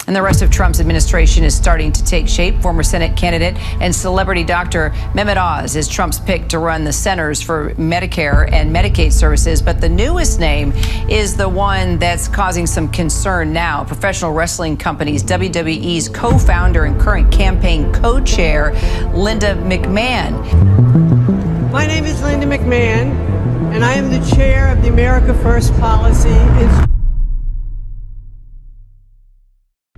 And the rest of Trump's administration is starting to take shape. Former Senate candidate and celebrity doctor Mehmet Oz is Trump's pick to run the Centers for Medicare and Medicaid Services. But the newest name is the one that's causing some concern now. Professional wrestling companies WWE's co-founder and current campaign co-chair, Linda McMahon. My name is Linda McMahon, and I am the chair of the America First Policy Institute.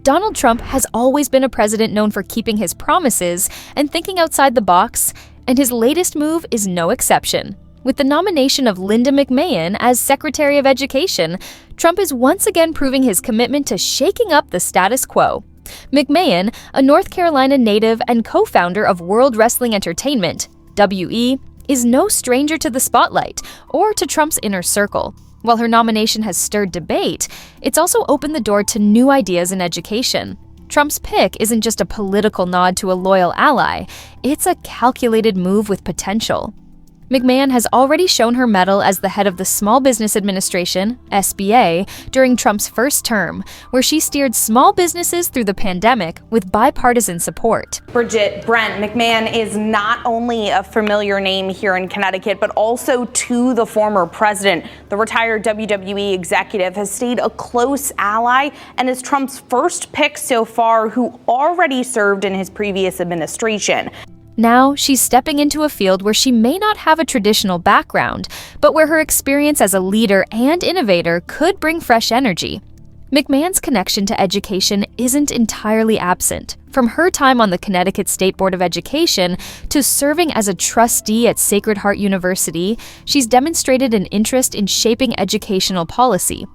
Donald Trump has always been a president known for keeping his promises and thinking outside the box, and his latest move is no exception. With the nomination of Linda McMahon as Secretary of Education, Trump is once again proving his commitment to shaking up the status quo. McMahon, a North Carolina native and co-founder of World Wrestling Entertainment, WE, is no stranger to the spotlight or to Trump's inner circle. While her nomination has stirred debate, it's also opened the door to new ideas in education. Trump's pick isn't just a political nod to a loyal ally, it's a calculated move with potential. McMahon has already shown her mettle as the head of the Small Business Administration, SBA, during Trump's first term, where she steered small businesses through the pandemic with bipartisan support. Bridget Brent, McMahon is not only a familiar name here in Connecticut, but also to the former president. The retired WWE executive has stayed a close ally and is Trump's first pick so far who already served in his previous administration. Now, she's stepping into a field where she may not have a traditional background, but where her experience as a leader and innovator could bring fresh energy. McMahon's connection to education isn't entirely absent. From her time on the Connecticut State Board of Education to serving as a trustee at Sacred Heart University, she's demonstrated an interest in shaping educational policy.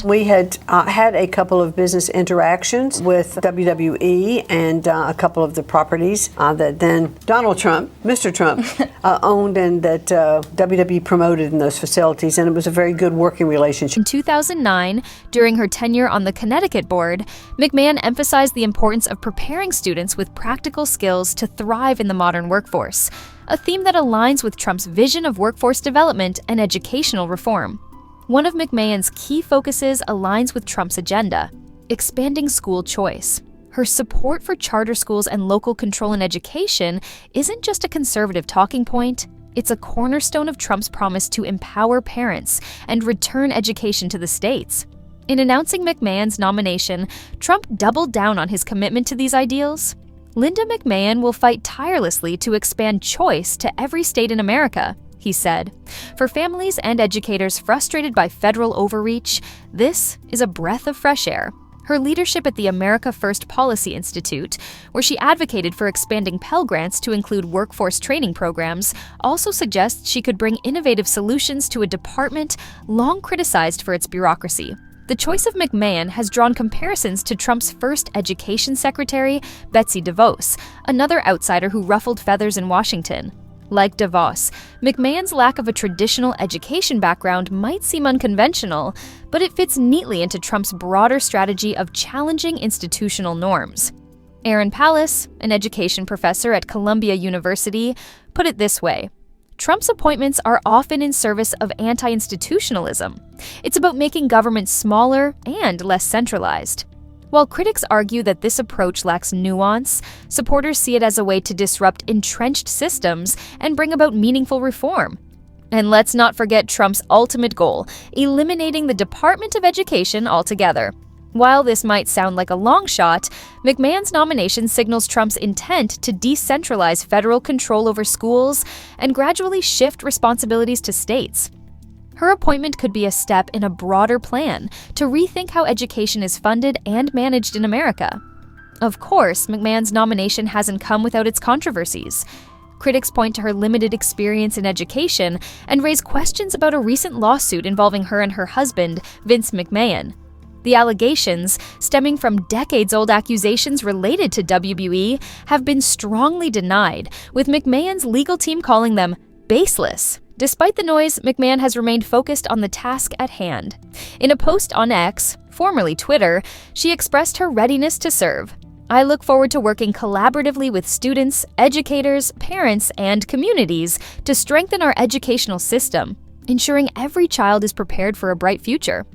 We had had a couple of business interactions with WWE and a couple of the properties that then Donald Trump, Mr. Trump, owned and that WWE promoted in those facilities, and it was a very good working relationship. In 2009, during her tenure on the Connecticut board, McMahon emphasized the importance of preparing students with practical skills to thrive in the modern workforce, a theme that aligns with Trump's vision of workforce development and educational reform. One of McMahon's key focuses aligns with Trump's agenda: expanding school choice. Her support for charter schools and local control in education isn't just a conservative talking point, it's a cornerstone of Trump's promise to empower parents and return education to the states. In announcing McMahon's nomination, Trump doubled down on his commitment to these ideals. Linda McMahon will fight tirelessly to expand choice to every state in America, he said. For families and educators frustrated by federal overreach, this is a breath of fresh air. Her leadership at the America First Policy Institute, where she advocated for expanding Pell Grants to include workforce training programs, also suggests she could bring innovative solutions to a department long criticized for its bureaucracy. The choice of McMahon has drawn comparisons to Trump's first education secretary, Betsy DeVos, another outsider who ruffled feathers in Washington. Like DeVos, McMahon's lack of a traditional education background might seem unconventional, but it fits neatly into Trump's broader strategy of challenging institutional norms. Aaron Pallas, an education professor at Columbia University, put it this way: Trump's appointments are often in service of anti-institutionalism. It's about making government smaller and less centralized. While critics argue that this approach lacks nuance, supporters see it as a way to disrupt entrenched systems and bring about meaningful reform. And let's not forget Trump's ultimate goal: eliminating the Department of Education altogether. While this might sound like a long shot, McMahon's nomination signals Trump's intent to decentralize federal control over schools and gradually shift responsibilities to states. Her appointment could be a step in a broader plan to rethink how education is funded and managed in America. Of course, McMahon's nomination hasn't come without its controversies. Critics point to her limited experience in education and raise questions about a recent lawsuit involving her and her husband, Vince McMahon. The allegations, stemming from decades-old accusations related to WWE, have been strongly denied, with McMahon's legal team calling them baseless. Despite the noise, McMahon has remained focused on the task at hand. In a post on X, formerly Twitter, she expressed her readiness to serve. "I look forward to working collaboratively with students, educators, parents, and communities to strengthen our educational system. ensuring every child is prepared for a bright future.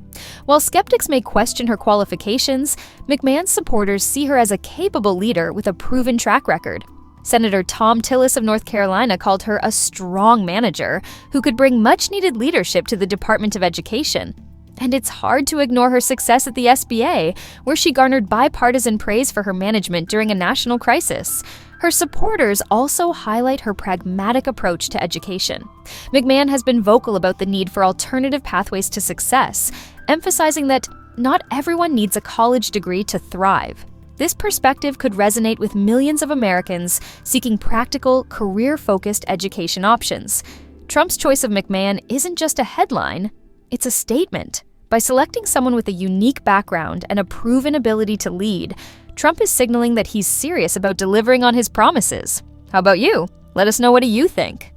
While skeptics may question her qualifications, McMahon's supporters see her as a capable leader with a proven track record. Senator Tom Tillis of North Carolina called her a strong manager who could bring much-needed leadership to the Department of Education. And it's hard to ignore her success at the SBA, where she garnered bipartisan praise for her management during a national crisis. Her supporters also highlight her pragmatic approach to education. McMahon has been vocal about the need for alternative pathways to success, emphasizing that not everyone needs a college degree to thrive. This perspective could resonate with millions of Americans seeking practical, career-focused education options. Trump's choice of McMahon isn't just a headline, it's a statement. By selecting someone with a unique background and a proven ability to lead, Trump is signaling that he's serious about delivering on his promises. How about you? Let us know, what do you think?